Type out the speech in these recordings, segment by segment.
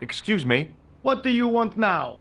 Excuse me. What do you want now?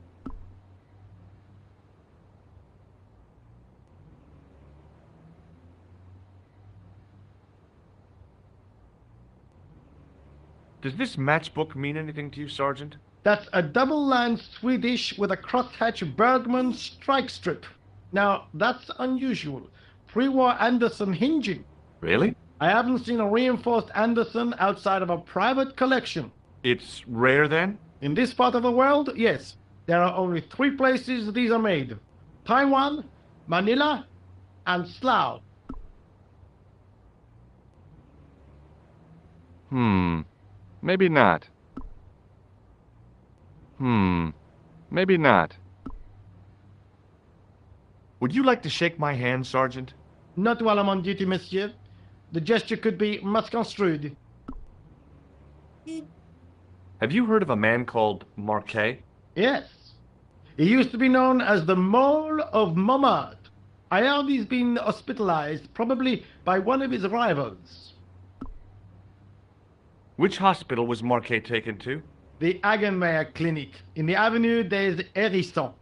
Does this matchbook mean anything to you, Sergeant? That's a double-line Swedish with a crosshatch Bergman strike strip. Now, that's unusual. Pre-war Anderson hinging. Really? I haven't seen a reinforced Anderson outside of a private collection. It's rare, then? In this part of the world, yes. There are only 3 places these are made. Taiwan, Manila, and Slough. Maybe not. Maybe not. Would you like to shake my hand, Sergeant? Not while I'm on duty, monsieur. The gesture could be misconstrued. Have you heard of a man called Marquet? Yes. He used to be known as the Mole of Montmartre. I heard he's been hospitalized, probably by one of his rivals. Which hospital was Marquet taken to? The Hagenmeyer Clinic, in the Avenue des Hérissons.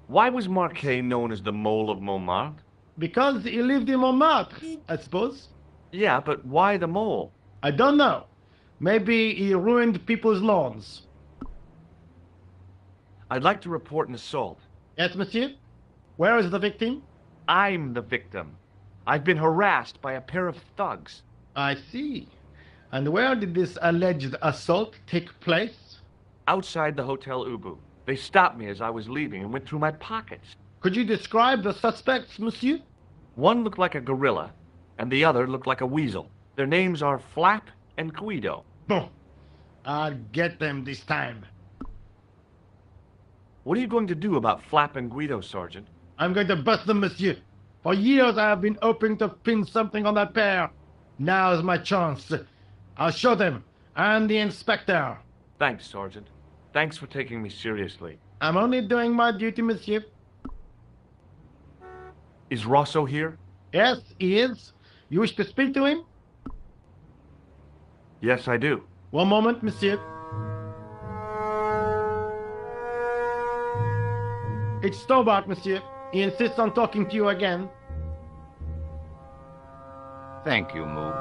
Why was Marquet known as the Mole of Montmartre? Because he lived in Montmartre, I suppose. Yeah, but why the mole? I don't know. Maybe he ruined people's lawns. I'd like to report an assault. Yes, monsieur? Where is the victim? I'm the victim. I've been harassed by a pair of thugs. I see. And where did this alleged assault take place? Outside the Hotel Ubu. They stopped me as I was leaving and went through my pockets. Could you describe the suspects, monsieur? One looked like a gorilla, and the other looked like a weasel. Their names are Flap and Guido. Bon. I'll get them this time. What are you going to do about Flap and Guido, Sergeant? I'm going to bust them, monsieur. For years I have been hoping to pin something on that pair. Now's my chance. I'll show them, and the inspector. Thanks, Sergeant. Thanks for taking me seriously. I'm only doing my duty, monsieur. Is Rosso here? Yes, he is. You wish to speak to him? Yes, I do. One moment, monsieur. It's Stobart, monsieur. He insists on talking to you again. Thank you, Moo.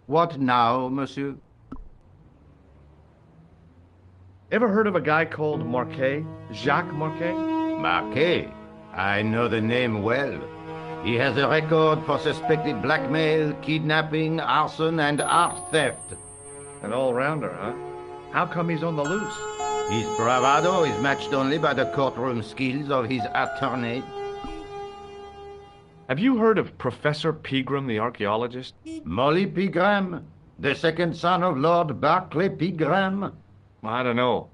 What now, monsieur? Ever heard of a guy called Marquet? Jacques Marquet? Marquet. I know the name well. He has a record for suspected blackmail, kidnapping, arson, and art theft. An all-rounder, huh? How come he's on the loose? His bravado is matched only by the courtroom skills of his attorney. Have you heard of Professor Pegram, the archaeologist? Molly Pegram, the second son of Lord Barclay Pegram. I don't know.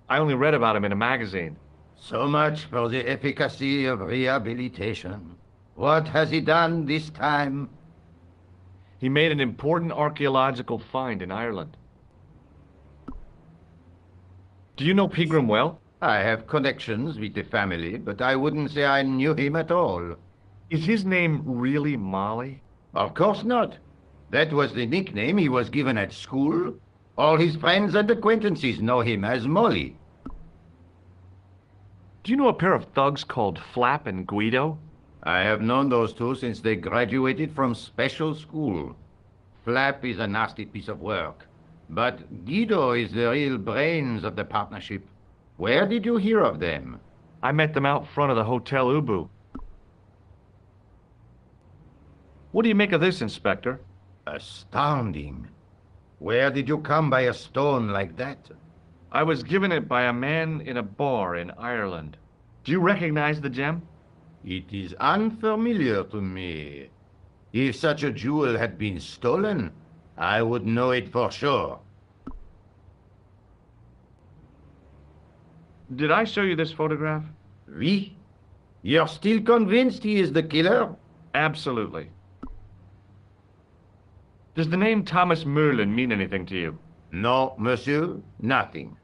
I only read about him in a magazine. So much for the efficacy of rehabilitation. What has he done this time? He made an important archaeological find in Ireland. Do you know Pegram well? I have connections with the family, but I wouldn't say I knew him at all. Is his name really Molly? Of course not. That was the nickname he was given at school. All his friends and acquaintances know him as Molly. Do you know a pair of thugs called Flap and Guido? I have known those two since they graduated from special school. Flap is a nasty piece of work, but Guido is the real brains of the partnership. Where did you hear of them? I met them out front of the Hotel Ubu. What do you make of this, Inspector? Astounding. Where did you come by a stone like that? I was given it by a man in a bar in Ireland. Do you recognize the gem? It is unfamiliar to me. If such a jewel had been stolen, I would know it for sure. Did I show you this photograph? Oui? You're still convinced he is the killer? Absolutely. Does the name Thomas Merlin mean anything to you? No, monsieur, nothing.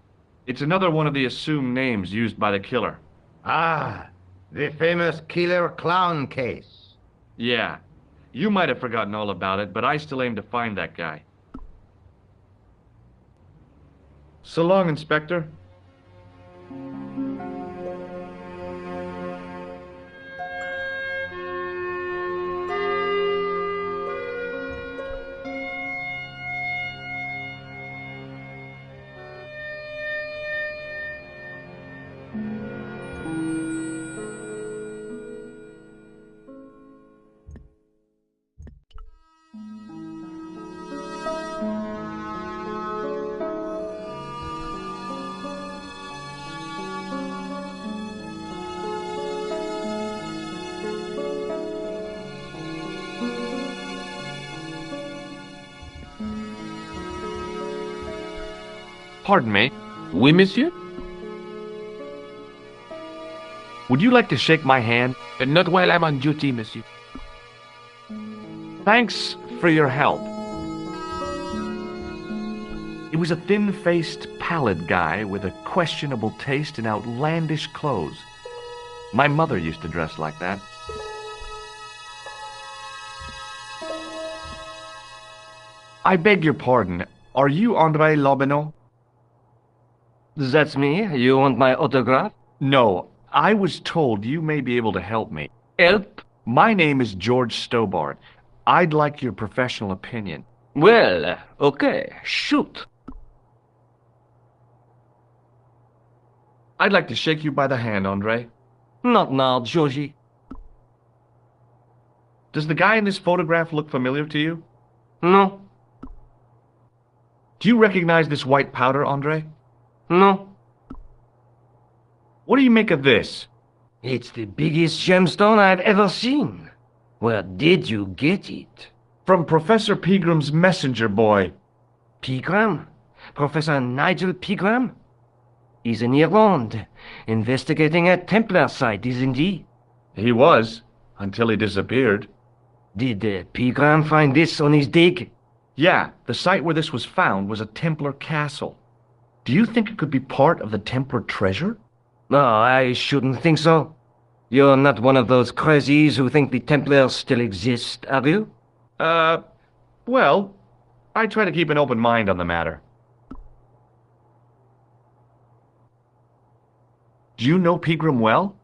It's another one of the assumed names used by the killer. Ah, the famous killer clown case. Yeah. You might have forgotten all about it, but I still aim to find that guy. So long, Inspector. Pardon me. Oui, monsieur? Would you like to shake my hand? Not while I'm on duty, monsieur. Thanks for your help. It was a thin-faced, pallid guy with a questionable taste in outlandish clothes. My mother used to dress like that. I beg your pardon. Are you André Lobineau? That's me. You want my autograph? No, I was told you may be able to help me. Help? My name is George Stobart. I'd like your professional opinion. Well, okay. Shoot. I'd like to shake you by the hand, André. Not now, Georgie. Does the guy in this photograph look familiar to you? No. Do you recognize this white powder, André? No. What do you make of this? It's the biggest gemstone I've ever seen. Where did you get it? From Professor Pegram's messenger boy. Pegram? Professor Nigel Pegram? He's in Ireland, investigating a Templar site, isn't he? He was, until he disappeared. Did Pegram find this on his dig? Yeah, the site where this was found was a Templar castle. Do you think it could be part of the Templar treasure? No, I shouldn't think so. You're not one of those crazies who think the Templars still exist, are you? Well, I try to keep an open mind on the matter. Do you know Pegram well?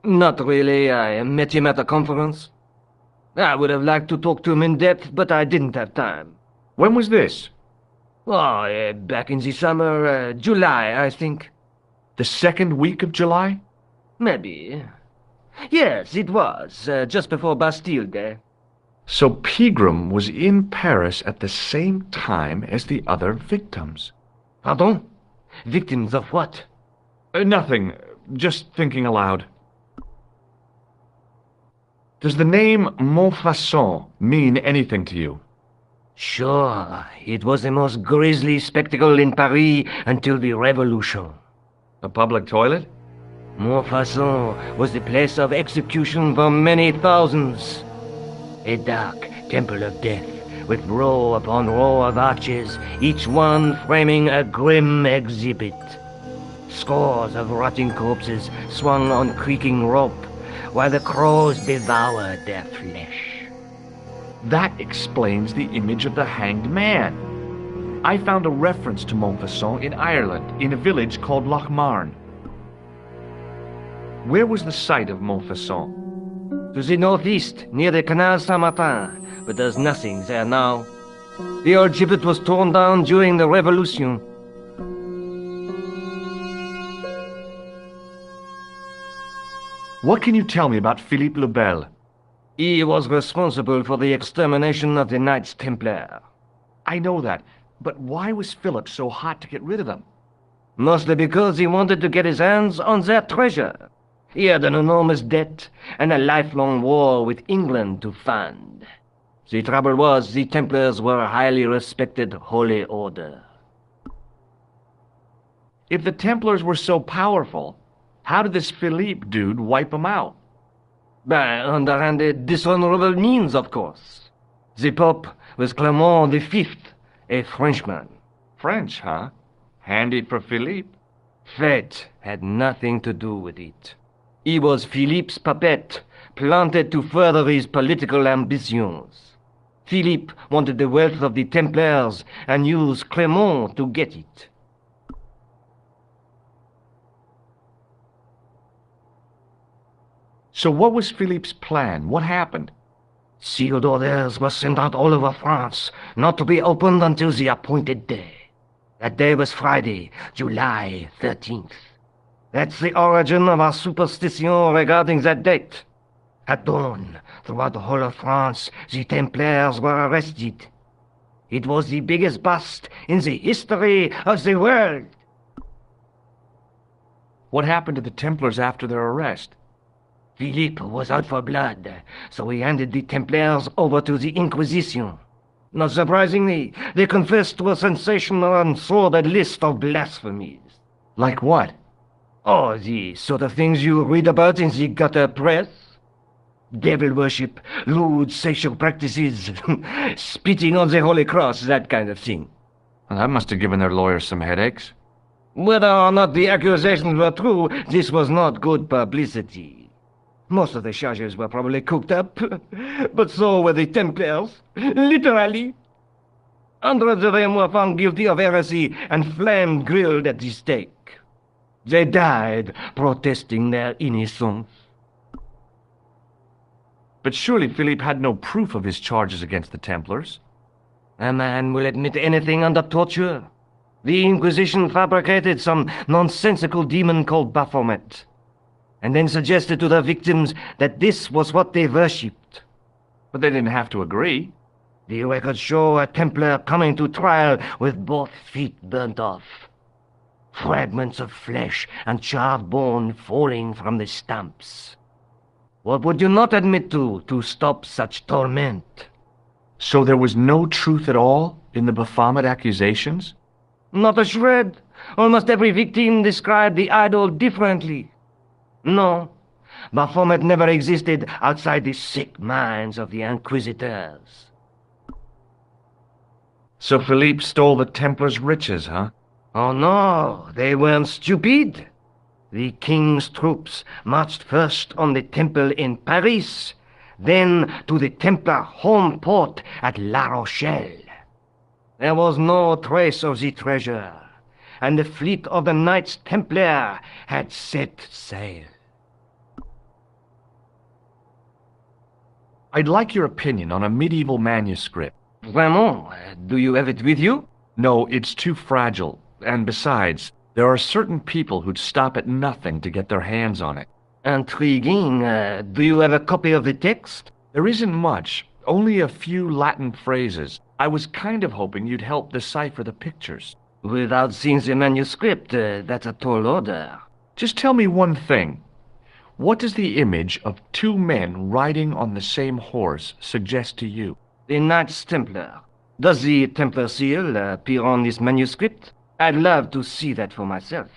Not really. I met him at a conference. I would have liked to talk to him in depth, but I didn't have time. When was this? Oh, back in the summer, July, I think. The second week of July? Maybe. Yes, it was, just before Bastille Day. So Pegram was in Paris at the same time as the other victims. Pardon? Victims of what? Nothing. Just thinking aloud. Does the name Montfaucon mean anything to you? Sure. It was the most grisly spectacle in Paris until the Revolution. A public toilet? Montfaucon was the place of execution for many thousands. A dark temple of death, with row upon row of arches, each one framing a grim exhibit. Scores of rotting corpses swung on creaking rope, while the crows devoured their flesh. That explains the image of the hanged man. I found a reference to Montfaucon in Ireland, in a village called Lochmarn. Where was the site of Montfaucon? To the northeast, near the Canal Saint-Martin, but there's nothing there now. The old gibbet was torn down during the Revolution. What can you tell me about Philippe le Bel? He was responsible for the extermination of the Knights Templar. I know that, but why was Philip so hot to get rid of them? Mostly because he wanted to get his hands on their treasure. He had an enormous debt and a lifelong war with England to fund. The trouble was, the Templars were a highly respected holy order. If the Templars were so powerful, how did this Philippe dude wipe them out? By underhanded, dishonorable means, of course. The Pope was Clement V, a Frenchman. French, huh? Handy for Philippe. Fate had nothing to do with it. He was Philippe's puppet, planted to further his political ambitions. Philippe wanted the wealth of the Templars and used Clermont to get it. So what was Philippe's plan? What happened? Sealed orders were sent out all over France, not to be opened until the appointed day. That day was Friday, July 13th. That's the origin of our superstition regarding that date. At dawn, throughout the whole of France, the Templars were arrested. It was the biggest bust in the history of the world. What happened to the Templars after their arrest? Philippe was out for blood, so he handed the Templars over to the Inquisition. Not surprisingly, they confessed to a sensational and sordid list of blasphemies. Like what? Oh, the sort of things you read about in the gutter press. Devil worship, lewd sexual practices, spitting on the Holy Cross, that kind of thing. Well, that must have given their lawyers some headaches. Whether or not the accusations were true, this was not good publicity. Most of the charges were probably cooked up, but so were the Templars, literally. Hundreds of them were found guilty of heresy and flame-grilled at the stake. They died protesting their innocence. But surely Philippe had no proof of his charges against the Templars. A man will admit anything under torture. The Inquisition fabricated some nonsensical demon called Baphomet, and then suggested to the victims that this was what they worshipped. But they didn't have to agree. The records show a Templar coming to trial with both feet burnt off. Fragments of flesh and charred bone falling from the stumps. What would you not admit to stop such torment? So there was no truth at all in the Baphomet accusations? Not a shred. Almost every victim described the idol differently. No, Baphomet never existed outside the sick minds of the Inquisitors. So Philippe stole the Templars' riches, huh? Oh no, they weren't stupid. The king's troops marched first on the temple in Paris, then to the Templar home port at La Rochelle. There was no trace of the treasure, and the fleet of the Knights Templar had set sail. I'd like your opinion on a medieval manuscript. Vraiment? Do you have it with you? No, it's too fragile. And besides, there are certain people who'd stop at nothing to get their hands on it. Intriguing. Do you have a copy of the text? There isn't much, only a few Latin phrases. I was kind of hoping you'd help decipher the pictures. Without seeing the manuscript, that's a tall order. Just tell me one thing. What does the image of two men riding on the same horse suggest to you? The Knights Templar. Does the Templar seal appear on this manuscript? I'd love to see that for myself.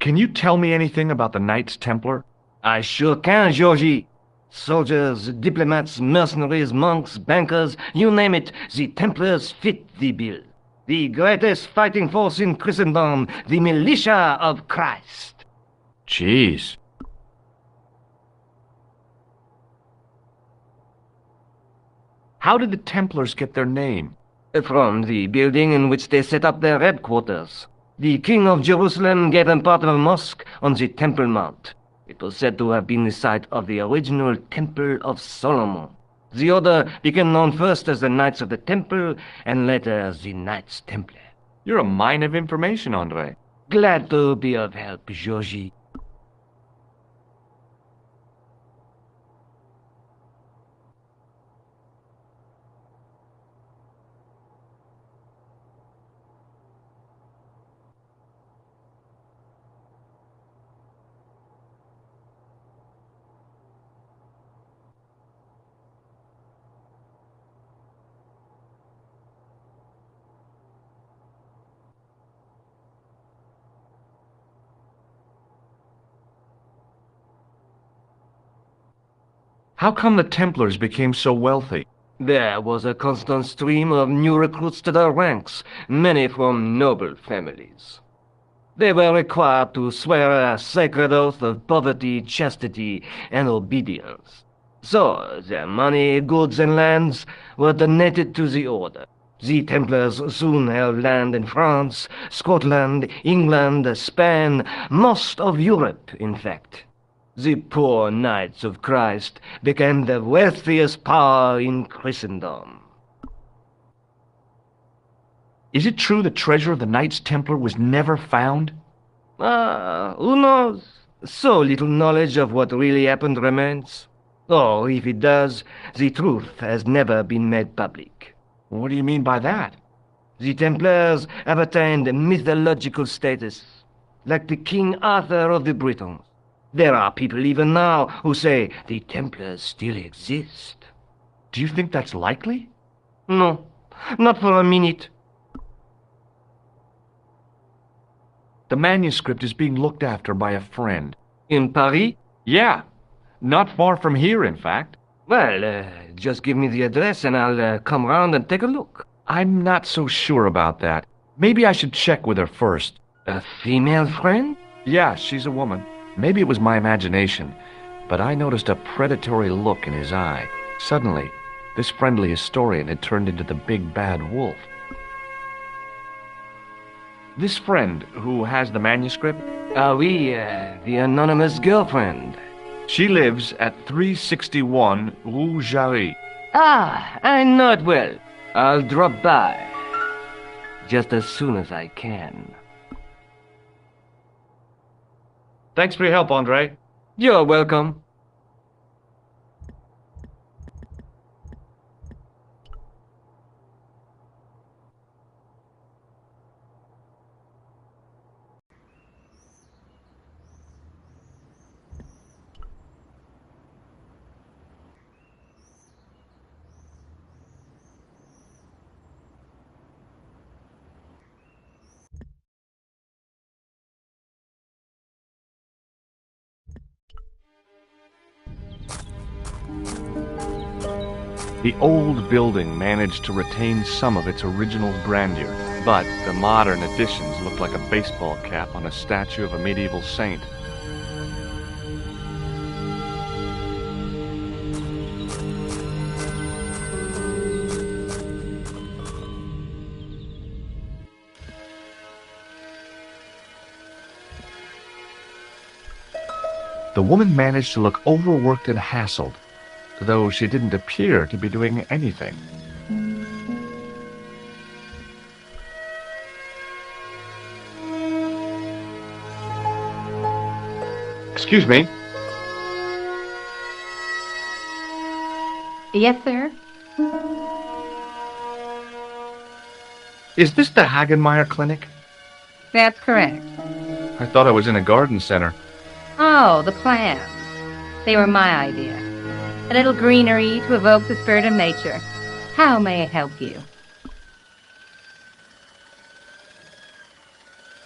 Can you tell me anything about the Knights Templar? I sure can, Georgie. Soldiers, diplomats, mercenaries, monks, bankers, you name it, the Templars fit the bill. The greatest fighting force in Christendom, the militia of Christ. Jeez. How did the Templars get their name? From the building in which they set up their headquarters. The King of Jerusalem gave them part of a mosque on the Temple Mount. It was said to have been the site of the original Temple of Solomon. The order became known first as the Knights of the Temple, and later as the Knights Templar. You're a mine of information, André. Glad to be of help, Georgie. How come the Templars became so wealthy? There was a constant stream of new recruits to their ranks, many from noble families. They were required to swear a sacred oath of poverty, chastity, and obedience. So, their money, goods, and lands were donated to the order. The Templars soon held land in France, Scotland, England, Spain, most of Europe, in fact. The poor Knights of Christ became the wealthiest power in Christendom. Is it true the treasure of the Knights Templar was never found? Who knows? So little knowledge of what really happened remains. Or, if it does, the truth has never been made public. What do you mean by that? The Templars have attained mythological status, like the King Arthur of the Britons. There are people even now who say the Templars still exist. Do you think that's likely? No, not for a minute. The manuscript is being looked after by a friend. In Paris? Yeah, not far from here, in fact. Well, just give me the address and I'll come round and take a look. I'm not so sure about that. Maybe I should check with her first. A female friend? Yeah, she's a woman. Maybe it was my imagination, but I noticed a predatory look in his eye. Suddenly, this friendly historian had turned into the big bad wolf. This friend who has the manuscript? Oui, the anonymous girlfriend. She lives at 361 Rue Jarry. Ah, I know it well. I'll drop by. Just as soon as I can. Thanks for your help, Andre. You're welcome. The old building managed to retain some of its original grandeur, but the modern additions look like a baseball cap on a statue of a medieval saint. The woman managed to look overworked and hassled, though she didn't appear to be doing anything. Excuse me. Yes, sir? Is this the Hagenmeyer Clinic? That's correct. I thought I was in a garden center. Oh, the plants. They were my idea. A little greenery to evoke the spirit of nature. How may I help you?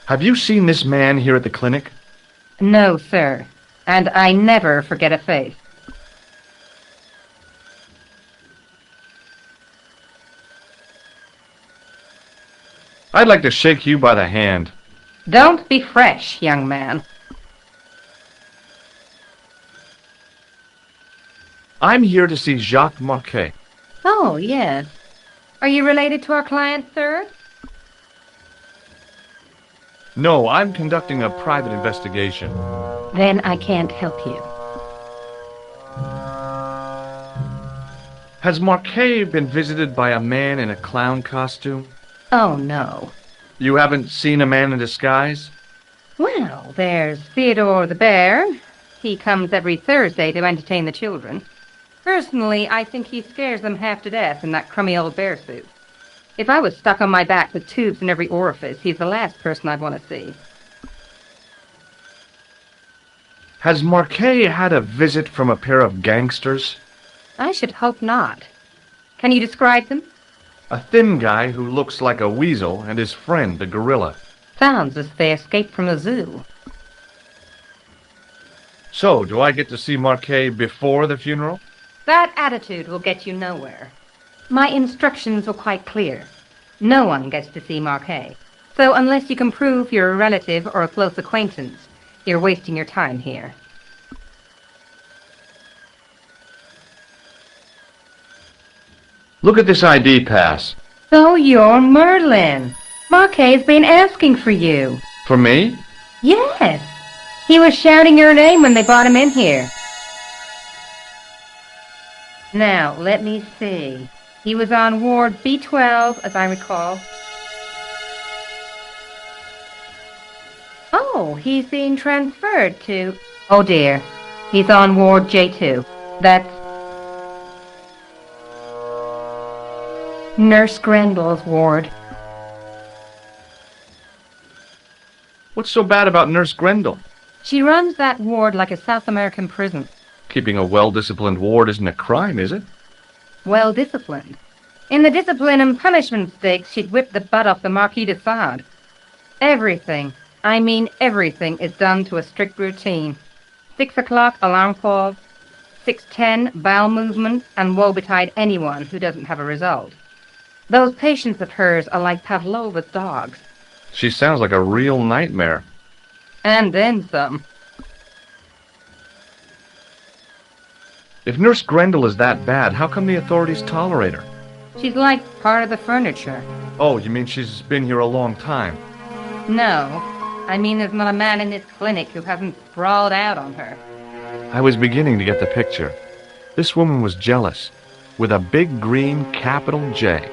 Have you seen this man here at the clinic? No, sir. And I never forget a face. I'd like to shake you by the hand. Don't be fresh, young man. I'm here to see Jacques Marquet. Oh, yes. Are you related to our client, sir? No, I'm conducting a private investigation. Then I can't help you. Has Marquet been visited by a man in a clown costume? Oh, no. You haven't seen a man in disguise? Well, there's Theodore the bear. He comes every Thursday to entertain the children. Personally, I think he scares them half to death in that crummy old bear suit. If I was stuck on my back with tubes in every orifice, he's the last person I'd want to see. Has Marquet had a visit from a pair of gangsters? I should hope not. Can you describe them? A thin guy who looks like a weasel and his friend, the gorilla. Sounds as if they escaped from a zoo. So, do I get to see Marquet before the funeral? That attitude will get you nowhere. My instructions were quite clear. No one gets to see Marquet. So unless you can prove you're a relative or a close acquaintance, you're wasting your time here. Look at this ID pass. So you're Merlin. Marquet's been asking for you. For me? Yes. He was shouting your name when they brought him in here. Now, let me see. He was on Ward B12, as I recall. Oh, he's being transferred to... Oh, dear. He's on Ward J2. That's... Nurse Grendel's ward. What's so bad about Nurse Grendel? She runs that ward like a South American prison. Keeping a well-disciplined ward isn't a crime, is it? Well disciplined. In the discipline and punishment stakes, she'd whip the butt off the Marquis de Sade. Everything, I mean everything, is done to a strict routine. 6 o'clock, alarm pause. 6:10, bowel movement, and woe betide anyone who doesn't have a result. Those patients of hers are like Pavlova's dogs. She sounds like a real nightmare. And then some. If Nurse Grendel is that bad, how come the authorities tolerate her? She's like part of the furniture. Oh, you mean she's been here a long time? No, I mean there's not a man in this clinic who hasn't sprawled out on her. I was beginning to get the picture. This woman was jealous, with a big green capital J.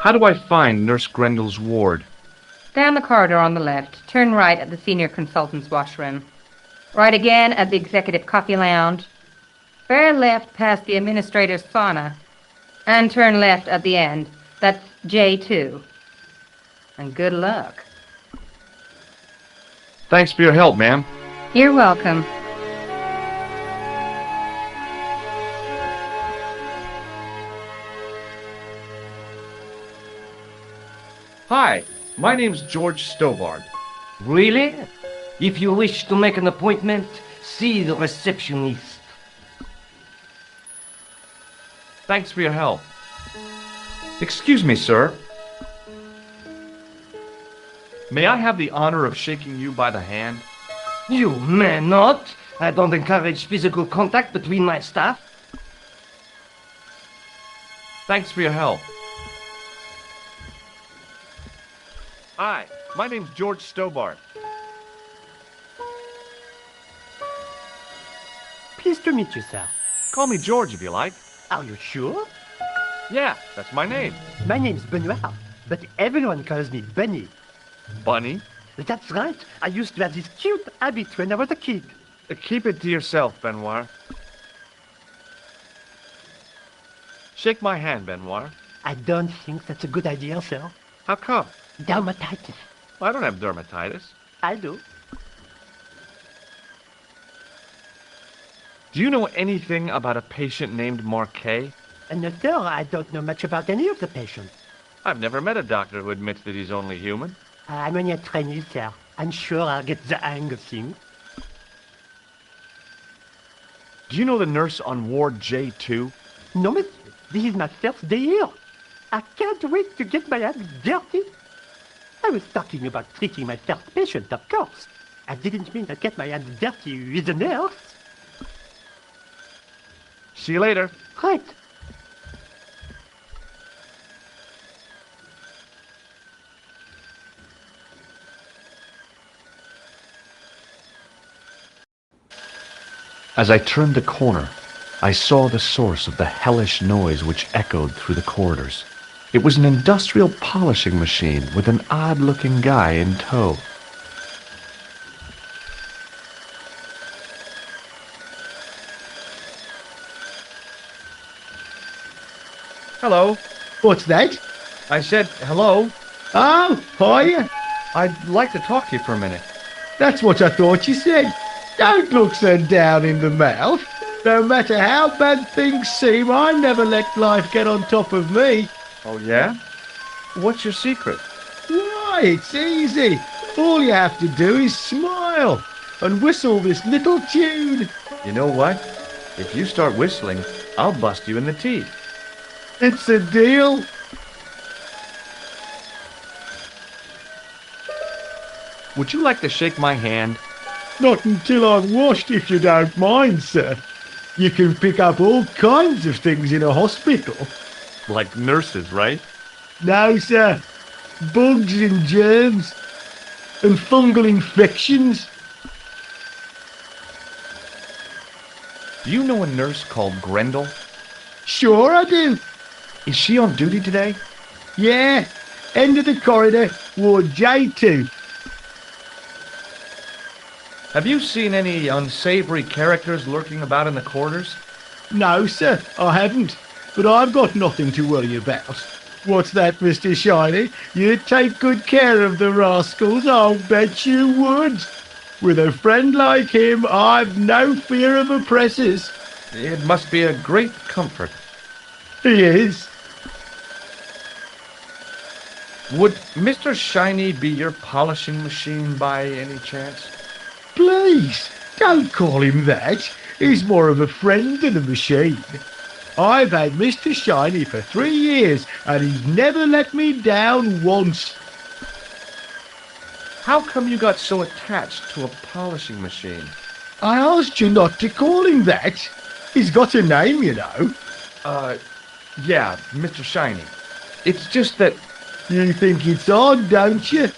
How do I find Nurse Grendel's ward? Down the corridor on the left, turn right at the senior consultant's washroom. Right again at the executive coffee lounge. Bear left past the administrator's sauna. And turn left at the end. That's J2. And good luck. Thanks for your help, ma'am. You're welcome. Hi, my name's George Stovard. Really? If you wish to make an appointment, see the receptionist. Thanks for your help. Excuse me, sir. May I have the honor of shaking you by the hand? You may not. I don't encourage physical contact between my staff. Thanks for your help. Hi, my name's George Stobart. Pleased to meet you, sir. Call me George if you like. Are you sure? Yeah, that's my name. My name's Benoit, but everyone calls me Bunny. Bunny? That's right. I used to have this cute habit when I was a kid. Keep it to yourself, Benoit. Shake my hand, Benoit. I don't think that's a good idea, sir. How come? Dermatitis. I don't have dermatitis. I do. Do you know anything about a patient named Marquet? No, sir, I don't know much about any of the patients. I've never met a doctor who admits that he's only human. I'm only a trainee, sir. I'm sure I'll get the hang of things. Do you know the nurse on Ward J2? No, monsieur. This is my first day here. I can't wait to get my hands dirty. I was talking about treating my first patient, of course. I didn't mean to get my hands dirty with a nurse. See you later. Right. As I turned the corner, I saw the source of the hellish noise which echoed through the corridors. It was an industrial polishing machine with an odd-looking guy in tow. Hello. What's that? I said hello. Oh, hiya. I'd like to talk to you for a minute. That's what I thought you said. Don't look so down in the mouth. No matter how bad things seem, I never let life get on top of me. Oh, yeah? What's your secret? Why, it's easy. All you have to do is smile and whistle this little tune. You know what? If you start whistling, I'll bust you in the teeth. It's a deal. Would you like to shake my hand? Not until I've washed, if you don't mind, sir. You can pick up all kinds of things in a hospital. Like nurses, right? No, sir. Bugs and germs. And fungal infections. Do you know a nurse called Grendel? Sure I do. Is she on duty today? Yeah. End of the corridor, Ward J2. Have you seen any unsavory characters lurking about in the corridors? No, sir, I haven't. But I've got nothing to worry about. What's that, Mr. Shiny? You'd take good care of the rascals, I'll bet you would. With a friend like him, I've no fear of oppressors. It must be a great comfort. He is. Would Mr. Shiny be your polishing machine by any chance? Please, don't call him that. He's more of a friend than a machine. I've had Mr. Shiny for 3 years, and he's never let me down once. How come you got so attached to a polishing machine? I asked you not to call him that. He's got a name, you know. Yeah, Mr. Shiny. It's just that... You think it's odd, don't you?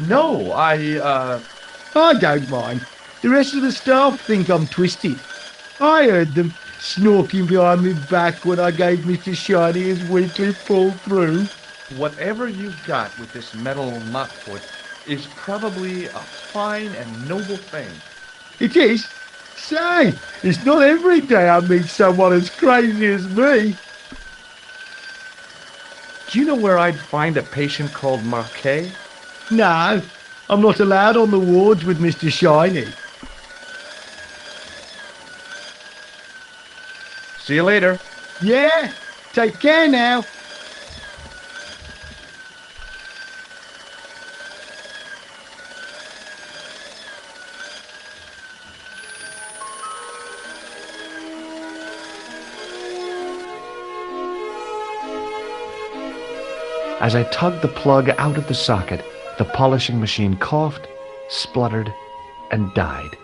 No, I don't mind. The rest of the staff think I'm twisted. I heard them snorking behind me back when I gave Mr. Shiny his weekly pull through. Whatever you've got with this metal mopfoot is probably a fine and noble thing. It is. Say, it's not every day I meet someone as crazy as me. Do you know where I'd find a patient called Marquet? No, I'm not allowed on the wards with Mr. Shiny. See you later. Yeah, take care now. As I tugged the plug out of the socket, the polishing machine coughed, spluttered, and died.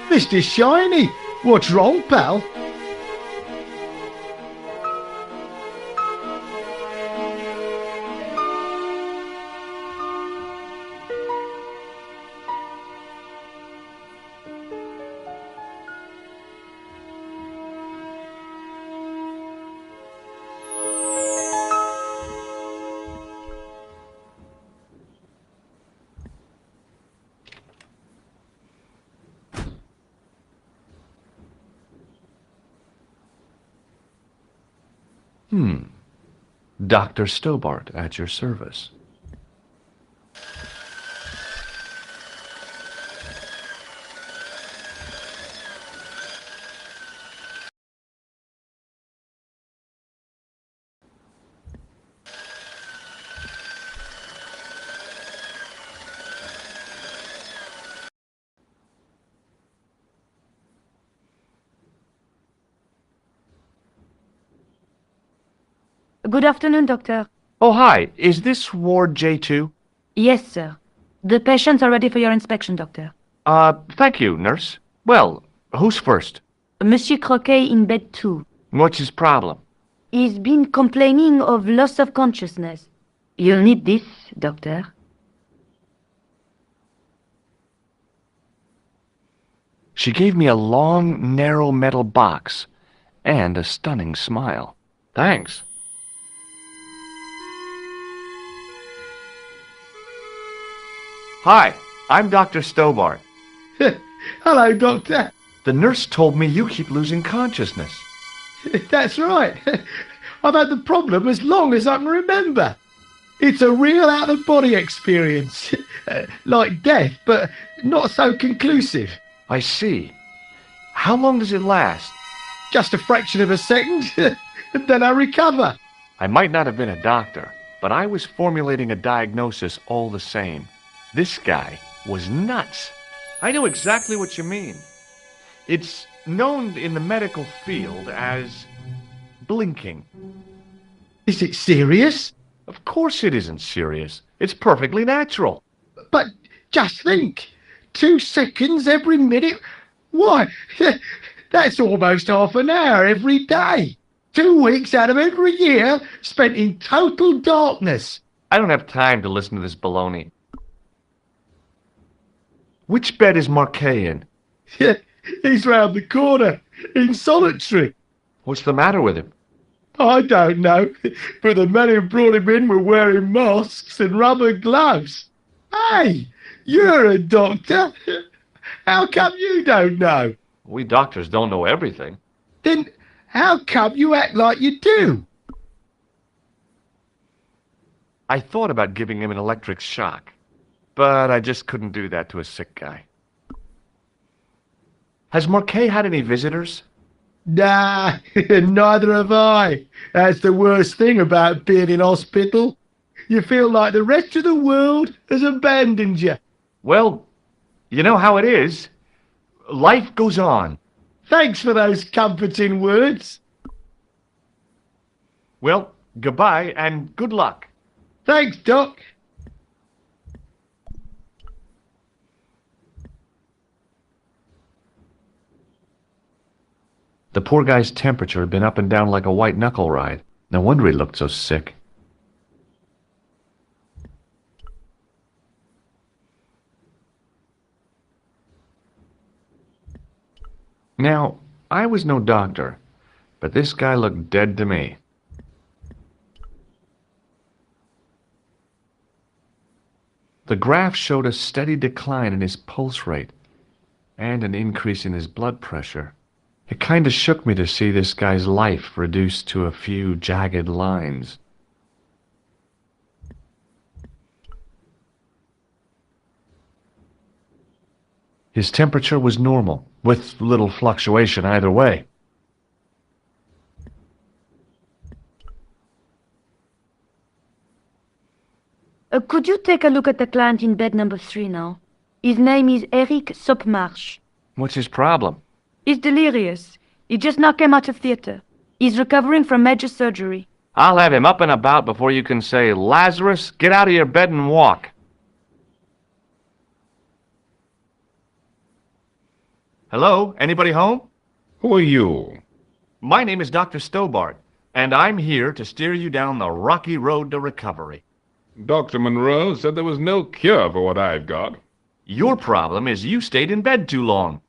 Mr. Shiny, what's wrong, pal? Dr. Stobart at your service. Good afternoon, Doctor. Oh, hi. Is this Ward J2? Yes, sir. The patients are ready for your inspection, Doctor. Thank you, nurse. Well, who's first? Monsieur Croquet in bed 2. What's his problem? He's been complaining of loss of consciousness. You'll need this, Doctor. She gave me a long, narrow metal box and a stunning smile. Thanks. Hi, I'm Dr. Stobart. Hello, Doctor. The nurse told me you keep losing consciousness. That's right. I've had the problem as long as I can remember. It's a real out-of-body experience. Like death, but not so conclusive. I see. How long does it last? Just a fraction of a second, and then I recover. I might not have been a doctor, but I was formulating a diagnosis all the same. This guy was nuts. I know exactly what you mean. It's known in the medical field as blinking. Is it serious? Of course it isn't serious. It's perfectly natural. But just think, 2 seconds every minute. Why, that's almost half an hour every day. 2 weeks out of every year spent in total darkness. I don't have time to listen to this baloney. Which bed is Marquet in? He's round the corner, in solitary. What's the matter with him? I don't know, but the men who brought him in were wearing masks and rubber gloves. Hey, you're a doctor. How come you don't know? We doctors don't know everything. Then how come you act like you do? I thought about giving him an electric shock, but I just couldn't do that to a sick guy. Has Marquet had any visitors? Nah, neither have I. That's the worst thing about being in hospital. You feel like the rest of the world has abandoned you. Well, you know how it is. Life goes on. Thanks for those comforting words. Well, goodbye and good luck. Thanks, Doc. The poor guy's temperature had been up and down like a white-knuckle ride. No wonder he looked so sick. Now, I was no doctor, but this guy looked dead to me. The graph showed a steady decline in his pulse rate and an increase in his blood pressure. It kind of shook me to see this guy's life reduced to a few jagged lines. His temperature was normal, with little fluctuation either way. Could you take a look at the client in bed number 3 now? His name is Eric Sopmarsh. What's his problem? He's delirious. He just now came out of theater. He's recovering from major surgery. I'll have him up and about before you can say, Lazarus, get out of your bed and walk. Hello? Anybody home? Who are you? My name is Dr. Stobart, and I'm here to steer you down the rocky road to recovery. Dr. Monroe said there was no cure for what I've got. Your problem is you stayed in bed too long.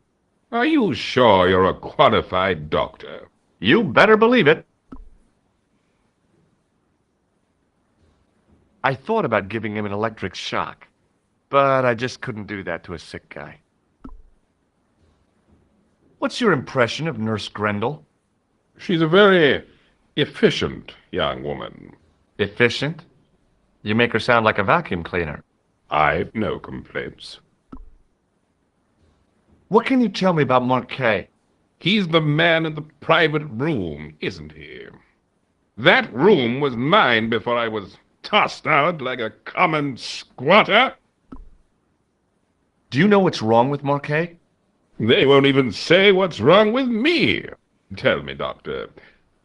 Are you sure you're a qualified doctor? You better believe it. I thought about giving him an electric shock, but I just couldn't do that to a sick guy. What's your impression of Nurse Grendel? She's a very efficient young woman. Efficient? You make her sound like a vacuum cleaner. I've no complaints. What can you tell me about Marquet? He's the man in the private room, isn't he? That room was mine before I was tossed out like a common squatter. Do you know what's wrong with Marquet? They won't even say what's wrong with me. Tell me, Doctor,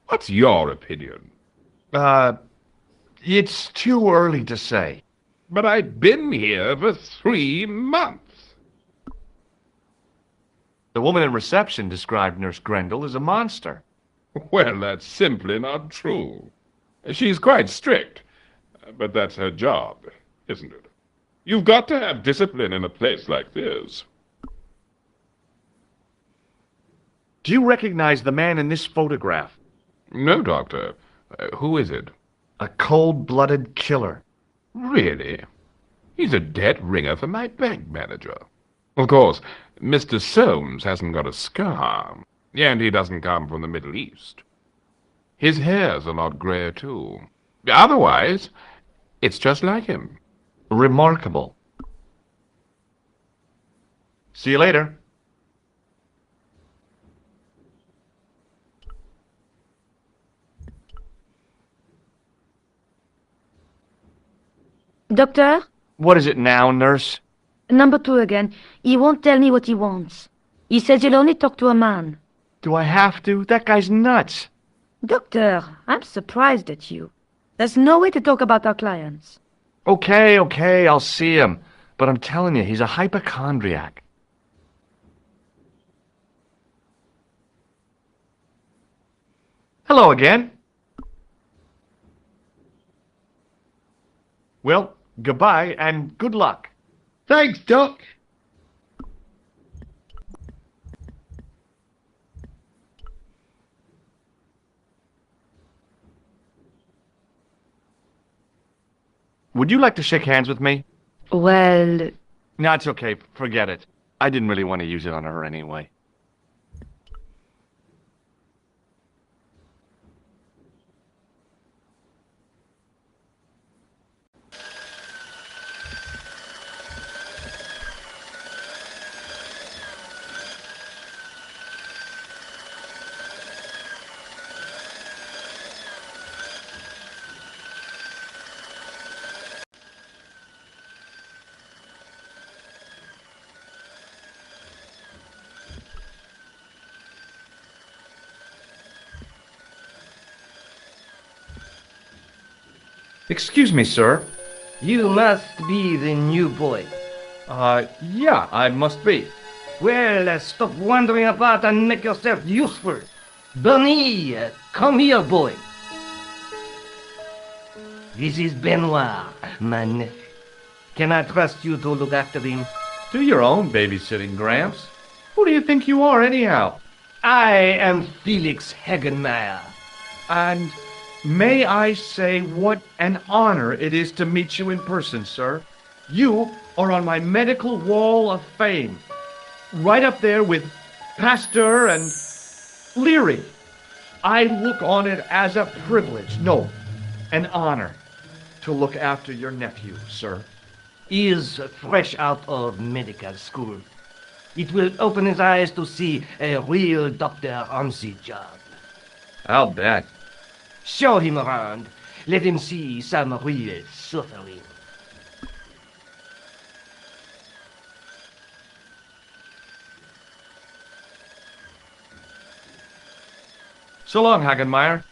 what's your opinion? It's too early to say. But I've been here for 3 months. The woman in reception described Nurse Grendel as a monster. Well, that's simply not true. She's quite strict, but that's her job, isn't it? You've got to have discipline in a place like this. Do you recognize the man in this photograph? No, Doctor. Who is it? A cold-blooded killer. Really? He's a dead ringer for my bank manager. Of course, Mr. Soames hasn't got a scar, and he doesn't come from the Middle East. His hair's a lot grayer, too. Otherwise, it's just like him. Remarkable. See you later. Doctor? What is it now, nurse? Number 2 again. He won't tell me what he wants. He says he'll only talk to a man. Do I have to? That guy's nuts. Doctor, I'm surprised at you. There's no way to talk about our clients. Okay, I'll see him. But I'm telling you, he's a hypochondriac. Hello again. Well, goodbye and good luck. Thanks, Doc. Would you like to shake hands with me? Well, No, it's okay. Forget it. I didn't really want to use it on her anyway. Excuse me, sir. You must be the new boy. Yeah, I must be. Well, stop wandering about and make yourself useful. Bernie, come here, boy. This is Benoit, my nephew. Can I trust you to look after him? Do your own babysitting, Gramps. Who do you think you are, anyhow? I am Felix Hagenmeyer. And may I say what an honor it is to meet you in person, sir. You are on my medical wall of fame. Right up there with Pasteur and Leary. I look on it as a privilege, no, an honor, to look after your nephew, sir. He is fresh out of medical school. It will open his eyes to see a real doctor on the job. I'll bet. Show him around. Let him see some real suffering. So long, Hagenmeyer.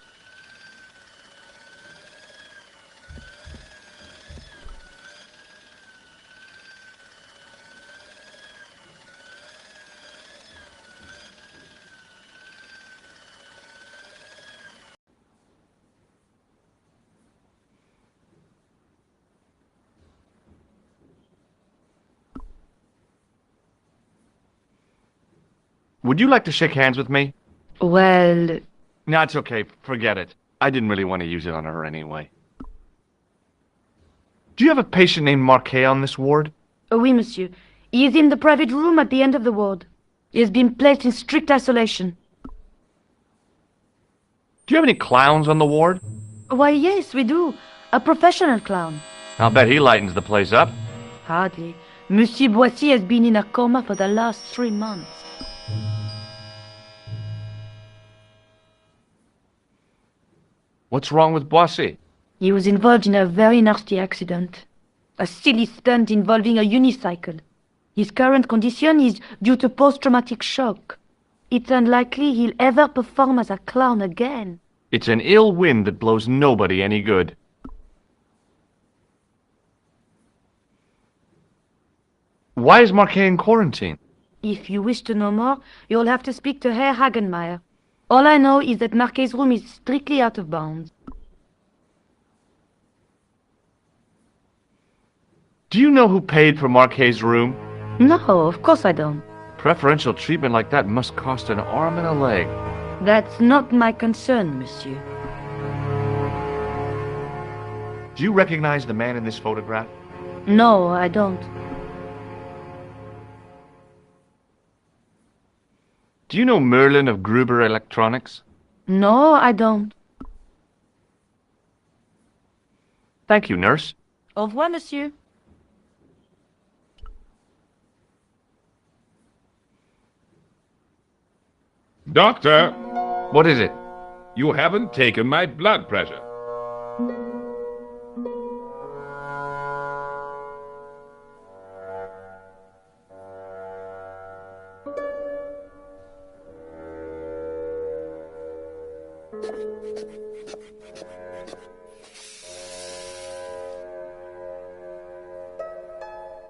Would you like to shake hands with me? well, No, it's okay. Forget it. I didn't really want to use it on her anyway. Do you have a patient named Marquet on this ward? oui, monsieur. He is in the private room at the end of the ward. He has been placed in strict isolation. Do you have any clowns on the ward? Why, yes, we do. A professional clown. I'll bet he lightens the place up. Hardly. Monsieur Boissy has been in a coma for the last 3 months. What's wrong with Boissy? He was involved in a very nasty accident. A silly stunt involving a unicycle. His current condition is due to post-traumatic shock. It's unlikely he'll ever perform as a clown again. It's an ill wind that blows nobody any good. Why is Marquet in quarantine? If you wish to know more, you'll have to speak to Herr Hagenmeyer. All I know is that Marquet's room is strictly out of bounds. Do you know who paid for Marquet's room? No, of course I don't. Preferential treatment like that must cost an arm and a leg. That's not my concern, monsieur. Do you recognize the man in this photograph? No, I don't. Do you know Merlin of Gruber Electronics? No, I don't. Thank you, nurse. Au revoir, monsieur. Doctor, What is it? you haven't taken my blood pressure.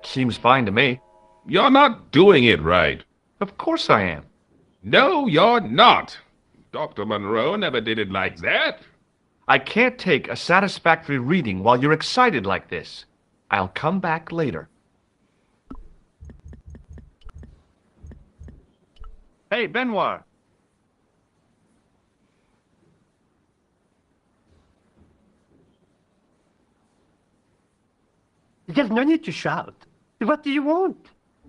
Seems fine to me. You're not doing it right. Of course I am. No, you're not. Dr. Monroe never did it like that. I can't take a satisfactory reading while you're excited like this. I'll come back later. Hey, Benoit. There's no need to shout. What do you want?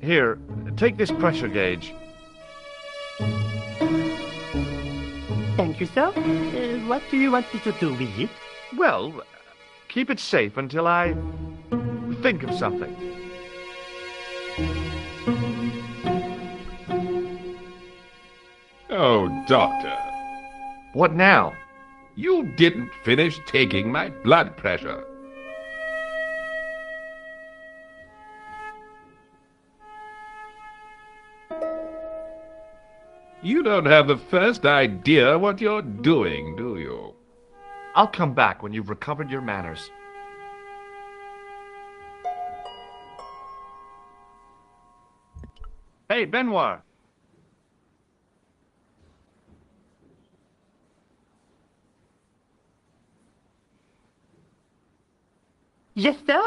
Here, take this pressure gauge. Thank you, sir. What do you want me to do with it? Well, keep it safe until I think of something. Oh, Doctor. What now? You didn't finish taking my blood pressure. You don't have the first idea what you're doing, do you? I'll come back when you've recovered your manners. Hey, Benoit. Yes, sir?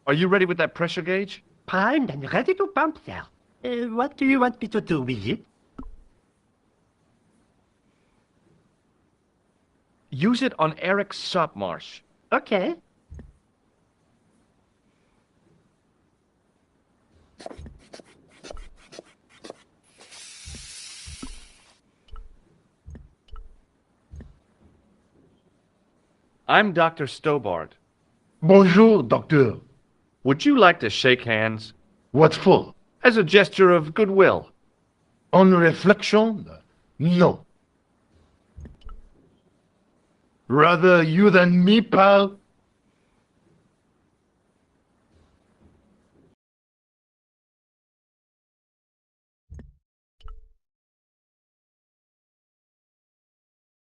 Are you ready with that pressure gauge? Primed and ready to pump, sir. What do you want me to do with it? Use it on Eric Sopmarsh. Okay. I'm Dr. Stobart. Bonjour, docteur. Would you like to shake hands? What for? As a gesture of goodwill. On reflection, no. Rather you than me, pal.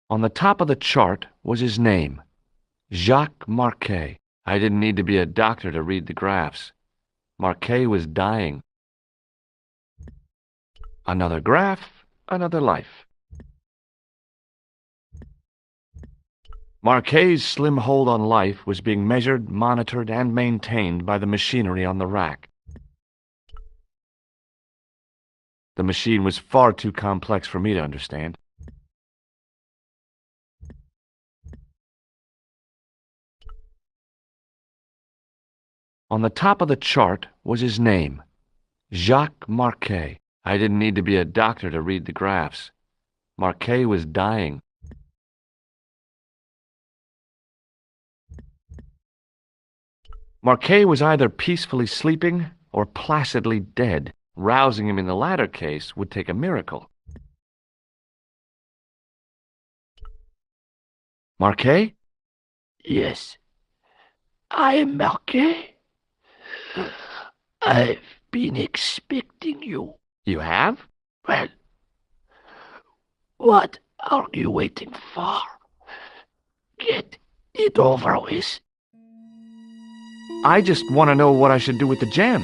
On the top of the chart was his name, Jacques Marquet. I didn't need to be a doctor to read the graphs. Marquet was dying. Another graph, another life. Marquet's slim hold on life was being measured, monitored, and maintained by the machinery on the rack. The machine was far too complex for me to understand. On the top of the chart was his name, Jacques Marquet. I didn't need to be a doctor to read the graphs. Marquet was dying. Marquet was either peacefully sleeping or placidly dead. Rousing him in the latter case would take a miracle. Marquet? Yes, I am Marquet. I've been expecting you. You have? Well, what are you waiting for? Get it over with. I just want to know what I should do with the gem.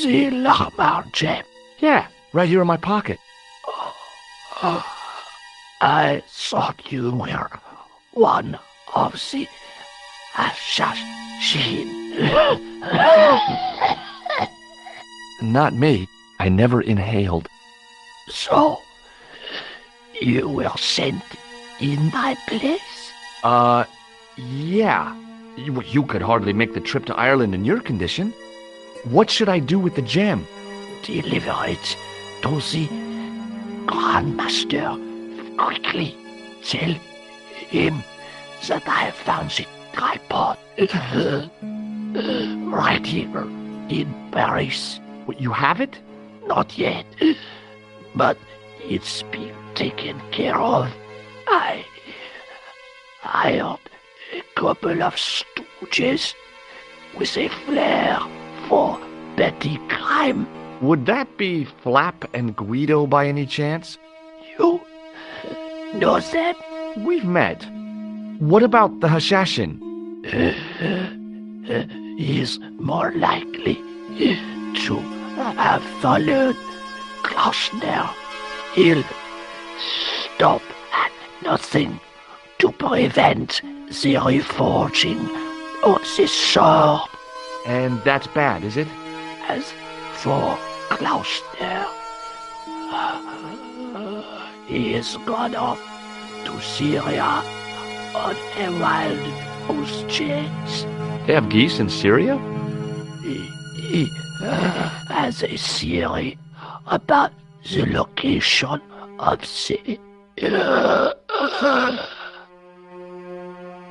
The Lamar gem. Yeah, right here in my pocket. I thought you were one of the assassins. Not me. I never inhaled. So, you were sent in my place? Yeah. You could hardly make the trip to Ireland in your condition. What should I do with the gem? Deliver it to the Grandmaster. Quickly. Tell him that I have found the tripod. Right here in Paris. You have it? Not yet, but it's been taken care of. I hired a couple of stooges with a flair for petty crime. Would that be Flap and Guido by any chance? You know them? We've met. What about the Hashashin? He's more likely to have followed Klausner. He'll stop at nothing to prevent the reforging of the sword. And that's bad, is it? As for Klausner, he has gone off to Syria on a wild goose chase. They have geese in Syria? He has a theory about the location of the...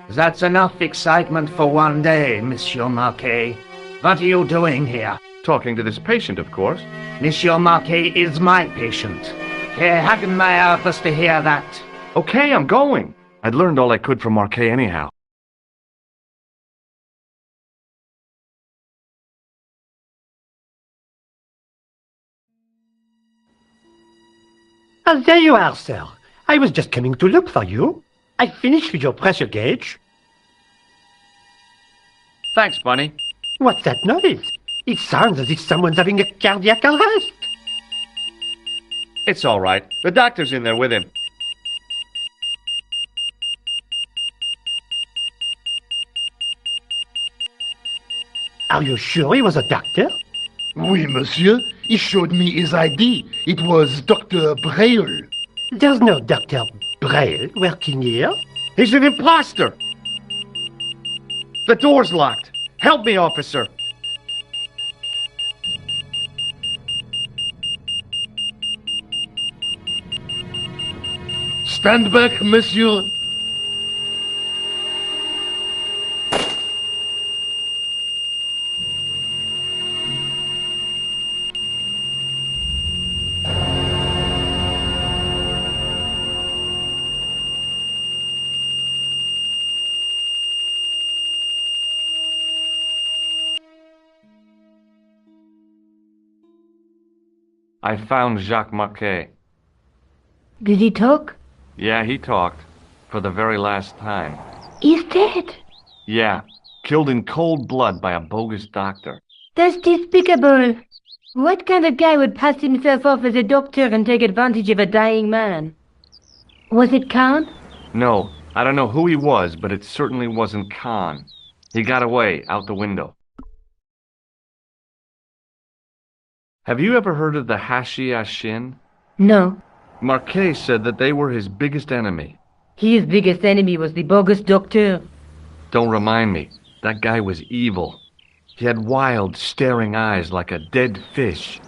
That's enough excitement for one day, Monsieur Marquet. What are you doing here? Talking to this patient, of course. Monsieur Marquet is my patient. Herr Hagenmeier was to hear that. Okay, I'm going. I'd learned all I could from Marquet anyhow. Ah, there you are, sir. I was just coming to look for you. I finished with your pressure gauge. Thanks, Bunny. What's that noise? It sounds as if someone's having a cardiac arrest. It's all right. The doctor's in there with him. Are you sure he was a doctor? Oui, monsieur. He showed me his ID. It was Dr. Braille. There's no Dr. Braille working here. He's an imposter! The door's locked. Help me, officer. Stand back, monsieur. I found Jacques Marquet. Did he talk? Yeah, he talked. For the very last time. He's dead. Yeah, killed in cold blood by a bogus doctor. That's despicable. What kind of guy would pass himself off as a doctor and take advantage of a dying man? Was it Khan? No, I don't know who he was, but it certainly wasn't Khan. He got away, out the window. Have you ever heard of the Hashashin? No. Marquet said that they were his biggest enemy. His biggest enemy was the bogus doctor. Don't remind me. That guy was evil. He had wild, staring eyes like a dead fish.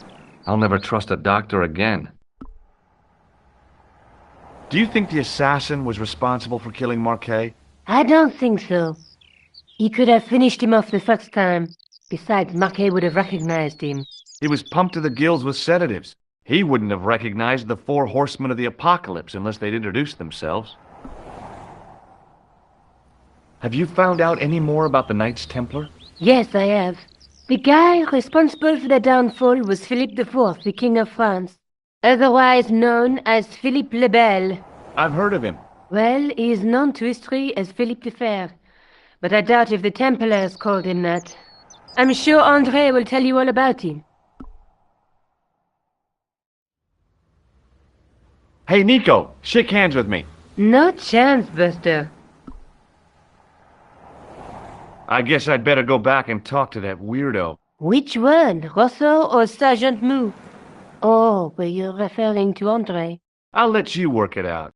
I'll never trust a doctor again. Do you think the assassin was responsible for killing Marquet? I don't think so. He could have finished him off the first time. Besides, Marquet would have recognized him. He was pumped to the gills with sedatives. He wouldn't have recognized the 4 horsemen of the apocalypse unless they'd introduced themselves. Have you found out any more about the Knights Templar? Yes, I have. The guy responsible for their downfall was Philip IV, the King of France, otherwise known as Philippe le Bel. I've heard of him. Well, he is known to history as Philippe the Fair, but I doubt if the Templars called him that. I'm sure André will tell you all about him. Hey, Nico, shake hands with me. No chance, Buster. I guess I'd better go back and talk to that weirdo. Which one, Rosso or Sergeant Mou? Oh, were you referring to André? I'll let you work it out.